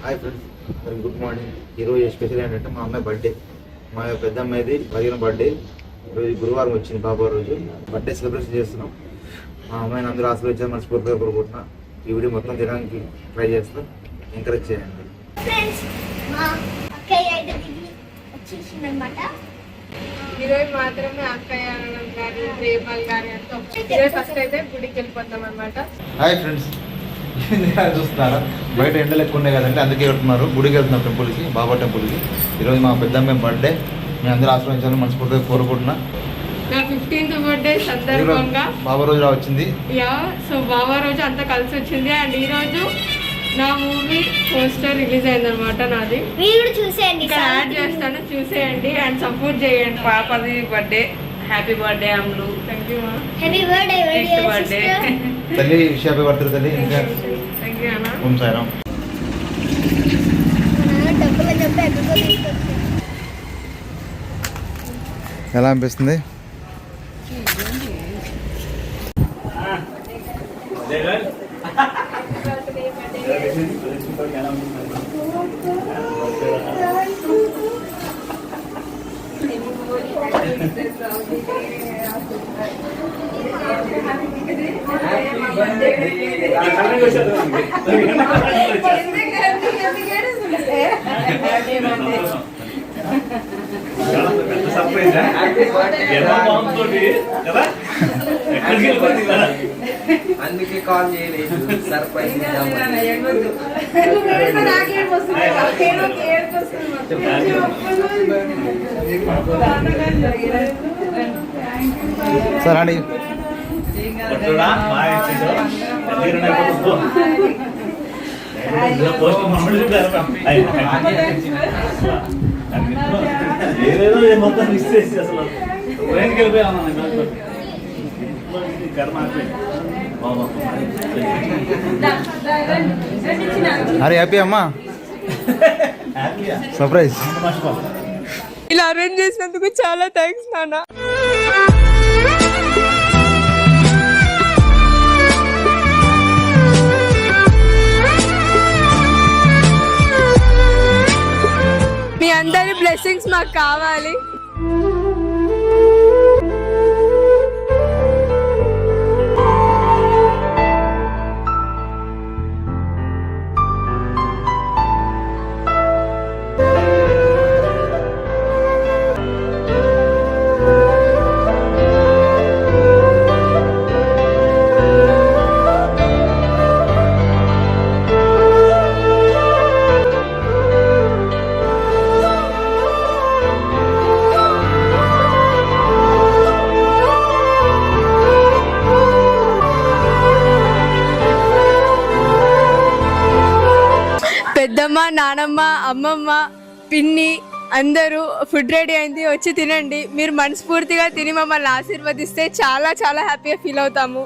Hi friends, అందరికి good morning. ఈరోజు special ఏంటంటే మా అమ్మాయి బర్త్డే. మా పెద్ద అమ్మాయిది 15 బర్త్డే. ఈరోజు గురువారం వచ్చింది బాబా రోజు. బర్త్డే సెలబ్రేషన్ చేస్తున్నాం. మా అమ్మాయిని అందరూ ఆశీర్వదించాలని మనస్ఫూర్తిగా కోరుకుంటున్నా. ఈ వీడియో మొత్తం తినడానికి ట్రై చేస్తాం. ఎంకరేజ్ చేయండి. ఈరోజు మాత్రమే అక్కయ్య గారు ప్రేమల్ గారు ఈరోజు ఫస్ట్ అయితే గుడికి వెళ్ళిపోతాం అనమాట. హాయ్ ఫ్రెండ్స్, చూస్తున్నారా బయట ఎండలు ఎక్కువ ఉన్నాయి కదండి, అందుకే వెళ్తున్నారు. గుడికి వెళ్తున్నాం, టెంపుల్కి, బాబా టెంపుల్కి. ఈరోజు మా పెద్ద అమ్మాయి బర్త్డే. మేము అందరూ ఆశ్రయించాలని మనస్ఫూర్తిగా కోరుకుంటున్నా. నా 15th బర్త్డే సందర్భంగా బాబా రోజు వచ్చింది. సో బాబా రోజు అంతా కలిసి వచ్చింది. అండ్ ఈ రోజు నా మూవీ పోస్టర్ రిలీజ్ అయింది అనమాట. నాది మీరు చూసేయండి, ఇక్కడ యాడ్ చేస్తాను, చూసేయండి అండ్ సపోర్ట్ చేయండి. పాపది birthday. Happy birthday Ammulu. Thank you. Happy birthday birthday తల్లి. హ్యాపీ బర్త్డే తల్లి. థ్యాంక్ యూ అన్న. ఓం సాయిరామ్. ఎలా అనిపిస్తుంది? అందుకే కాల్ చేయలేదు. సర్ప్రైజ్ సార్ అండి. ఏదేదో మొత్తం మిస్ చేసి అసలు ట్రైన్కి వెళ్ళిపోయాను. అరే హ్యాపీ అమ్మా, సర్ప్రైజ్. ఇలా అరేంజ్ చేసినందుకు చాలా థ్యాంక్స్ నాన్న. మీ అందరి బ్లెస్సింగ్స్ మాకు కావాలి. పెద్దమ్మ, నానమ్మ, అమ్మమ్మ, పిన్ని అందరూ ఫుడ్ రెడీ అయింది, వచ్చి తినండి. మీరు మనస్ఫూర్తిగా తిని మమ్మల్ని ఆశీర్వదిస్తే చాలా చాలా హ్యాపీగా ఫీల్ అవుతాము.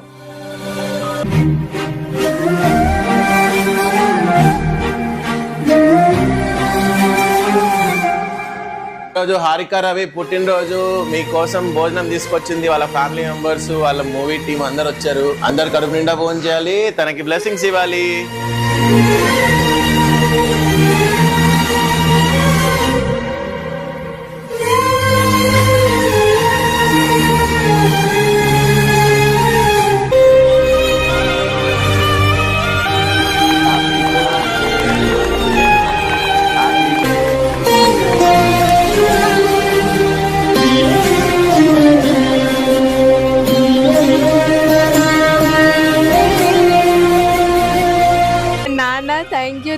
రోజు హారిక రవి పుట్టినరోజు. మీకోసం భోజనం తీసుకొచ్చింది. వాళ్ళ ఫ్యామిలీ మెంబర్స్, వాళ్ళ మూవీ టీం అందరు వచ్చారు. అందరు కడుపు నిండా భోజనం చేయాలి, తనకి బ్లెస్సింగ్స్ ఇవ్వాలి.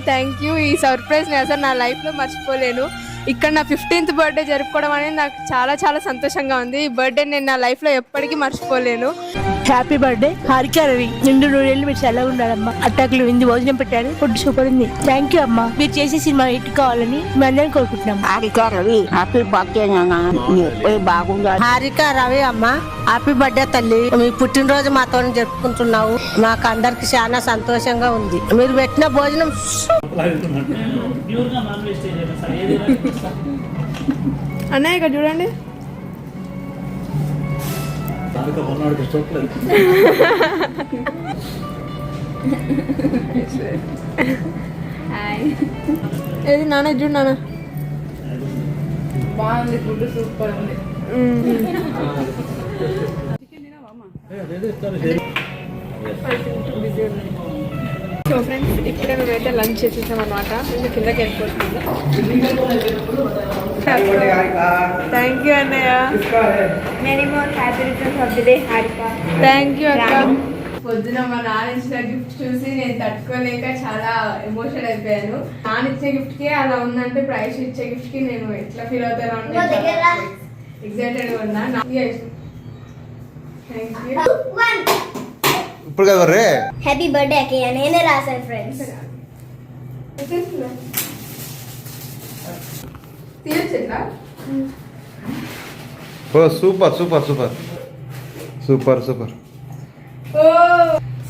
Thank you. ఈ సర్ప్రైజ్ నేను అసలు నా లైఫ్లో మర్చిపోలేను. ఇక్కడ నా 15th బర్త్డే జరుపుకోవడం అనేది నాకు చాలా చాలా సంతోషంగా ఉంది. ఈ బర్త్డే నేను నా లైఫ్లో ఎప్పటికీ మర్చిపోలేను. Happy birthday Harika Ravi. 2 రోజులు మీరు చల్లగా ఉండాలమ్మా. అట్టాకులు విందు భోజనం పెట్టారు, ఫుడ్ సూపర్ ఉంది. థ్యాంక్ యూ అమ్మా. మీరు చేసే సినిమా హిట్ కావాలని మేము అందరం కోరుకుంటున్నాం. Harika Ravi happy birthday. బాగుండాలి. హారిక రవి అమ్మ, హ్యాపీ బర్త్డే తల్లి. మీ పుట్టినరోజు మాతో జరుపుకుంటున్నావు. మాకు అందరికి చాలా సంతోషంగా ఉంది. మీరు పెట్టిన భోజనం అన్నయ్య ఇక్కడ చూడండి. ఏది నాన్న చూడు నాన్న. బాగుంది, ఫుడ్ సూపర్ ఉంది. సో ఫ్రెండ్స్, ఇప్పుడే మేమైతే లంచ్ చేసేసాం అనమాట. మేము కిందకి వెళ్ళిపోతున్నాము. థ్యాంక్ యూ అన్నయ్య. థ్యాంక్ యూ అక్క. పొద్దున మా నాన్న ఇచ్చిన గిఫ్ట్ చూసి నేను తట్టుకోలేక చాలా ఎమోషనల్ అయిపోయాను. నాన్న ఇచ్చే గిఫ్ట్ కి అలా ఉందంటే ప్రైస్ ఇచ్చే గిఫ్ట్ కి నేను ఎట్లా ఫీల్ అవుతాను అంటే ఎక్సైటెడ్ గా ఉన్నా. Thank you. ఇప్పుడు కదా రే హ్యాపీ బర్త్డే అక్కయ్య, నేనే రాశాను ఫ్రెండ్స్. తీయచ్చా? Oh super super super super super. Oh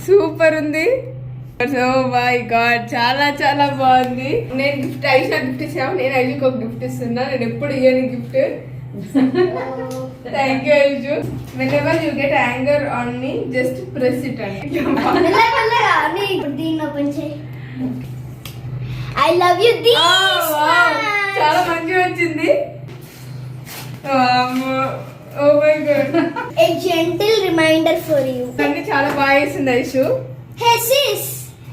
super ఉంది. ఓ మై గాడ్, చాలా చాలా బాగుంది. నేను గిఫ్ట్ ఐష్ నాకు గిఫ్ట్ ఇచ్చాము. నేను ఐషుకి ఒక గిఫ్ట్ ఇస్తున్నా. నేను ఎప్పుడు ఇయ్యను gift. Thank you Aishu. whenever you get anger on me, just press it అండి. దీన్ని ఓపెన్ చేయి. I love you. చాలా మంచిగా వచ్చింది. Oh my god. A gentle reminder for you. అన్ని చాలా బాగా చేసింది Aishu. Hey sis,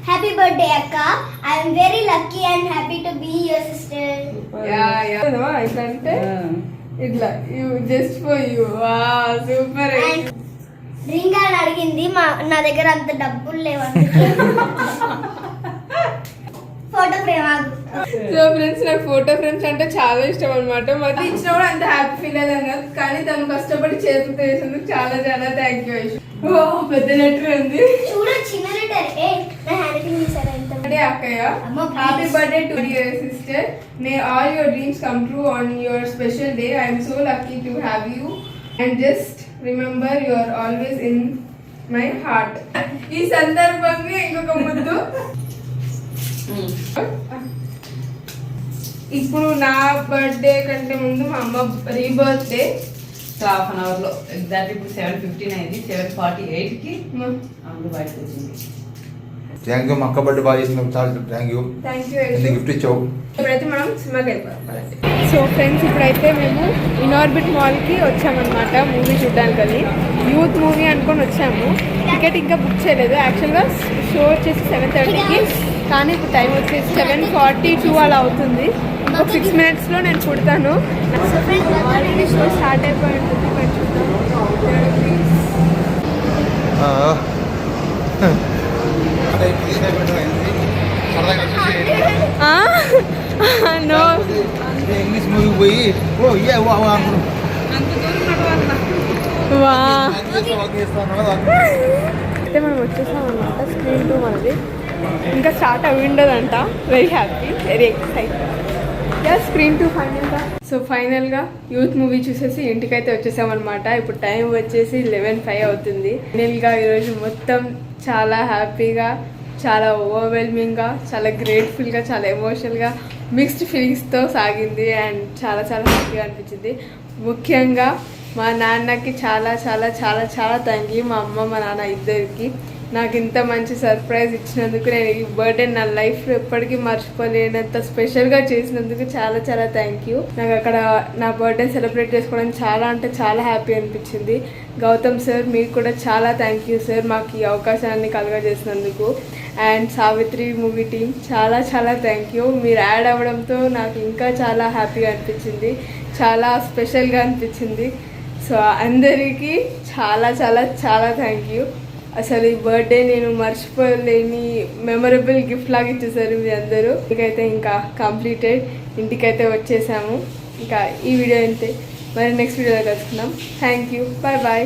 happy birthday akka. I am very lucky and happy to be your sister. Yeah ఇట్లా అంటే ఇట్లా you just for you. Super. And ring అని అడిగింది. నా దగ్గర అంత డబ్బులు లేవండి. Photo frame. సో ఫ్రెండ్స్, నాకు ఫోటో ఫ్రేమ్స్ అంటే చాలా ఇష్టం అనమాట. మరి ఇచ్చిన కూడా అంత హ్యాపీ ఫీల్ అయ్యాను కదా. కానీ తను కష్టపడి చేతులు చేసినందుకు చాలా చాలా థ్యాంక్ యూ ఐషు. ఓ పెద్ద లెటర్ ఉంది. చూడ చిన్న లెటర్. నా హ్యాండ్ రైటింగ్ చూసారా ఎంత బర్త్డే అక్కయ్య. Happy birthday to your sister. May all your dreams come true on your special day. I'm so lucky to have you and just remember you are always in my heart. ఈ సందర్భంగా ఇంకొక ముద్దు. ఇప్పుడు నా birthday కంటే ముందు మా అమ్మ రీబర్త్డే హాఫ్ అన్ అవర్ లో ఎగ్జాక్ట్ ఇప్పుడు 7:15 అయింది. 7:48కి అమ్మ బయటకు వచ్చింది. Thank you. మా అక్క బర్త్డే బాగా చేసిన చాలా thank you. Thank you. Gift ఇచ్చావు. ఇప్పుడైతే మనం సినిమాకి వెళ్ళిపోవాలి. సో ఫ్రెండ్స్, ఇప్పుడైతే మేము ఇన్ఆర్బిట్ మాల్కి వచ్చామన్నమాట మూవీ చూడడానికి. యూత్ మూవీ అనుకొని వచ్చాము. టికెట్ ఇంకా బుక్ చేయలేదు. యాక్చువల్గా షో వచ్చేసి 7:30కి, కానీ ఇప్పుడు టైం వచ్చేసి 7:42 అలా అవుతుంది. ఒక 6 minutesలో నేను పుడతాను. ఆల్రెడీ షో స్టార్ట్ అయిపోయి ఉంటుంది. మరి చూద్దాం. నో ఇంగ్లీష్ మూవీ పోయి ఓ ఏ వా వా వా అయితే మనం వచ్చేసాం అనమాట. స్క్రీన్ 2 మనది ఇంకా స్టార్ట్ అవి ఉండదంట. Very happy, very excited. Yeah screen 2 ఫైనల్గా. సో ఫైనల్గా యూత్ మూవీ చూసేసి ఇంటికైతే వచ్చేసామన్నమాట. ఇప్పుడు టైం వచ్చేసి 11:05 అవుతుంది. ఫైనల్గా ఈరోజు మొత్తం చాలా హ్యాపీగా, చాలా ఓవర్వెల్మింగ్గా, చాలా గ్రేట్ఫుల్గా, చాలా ఎమోషనల్గా, మిక్స్డ్ ఫీలింగ్స్తో సాగింది. అండ్ చాలా చాలా హ్యాపీగా అనిపించింది. ముఖ్యంగా మా నాన్నకి చాలా చాలా చాలా చాలా థ్యాంక్ యూ. మా అమ్మ మా నాన్న ఇద్దరికి నాకు ఇంత మంచి సర్ప్రైజ్ ఇచ్చినందుకు, నేను ఈ బర్త్డే నా లైఫ్లో ఎప్పటికీ మర్చిపోలేనంత స్పెషల్గా చేసినందుకు చాలా చాలా థ్యాంక్ యూ. నాకు అక్కడ నా బర్త్డే సెలబ్రేట్ చేసుకోవడానికి చాలా అంటే చాలా హ్యాపీ అనిపించింది. గౌతమ్ సార్, మీకు కూడా చాలా థ్యాంక్ యూ సార్, మాకు ఈ అవకాశాన్ని కలుగజేసినందుకు. అండ్ సావిత్రి మూవీ టీం చాలా చాలా థ్యాంక్ యూ. మీరు యాడ్ అవ్వడంతో నాకు ఇంకా చాలా హ్యాపీగా అనిపించింది, చాలా స్పెషల్గా అనిపించింది. సో అందరికీ చాలా చాలా చాలా థ్యాంక్ యూ. అసలు ఈ బర్త్డే నేను మర్చిపోలేని మెమరబుల్ గిఫ్ట్ లాగా ఇచ్చేసారు మీ అందరూ. ఇంకైతే ఇంకా కంప్లీటెడ్, ఇంటికైతే వచ్చేసాము. ఇంకా ఈ వీడియో అంతే. మరి నెక్స్ట్ వీడియోలో కలుసుకుందాం. Thank you. Bye bye.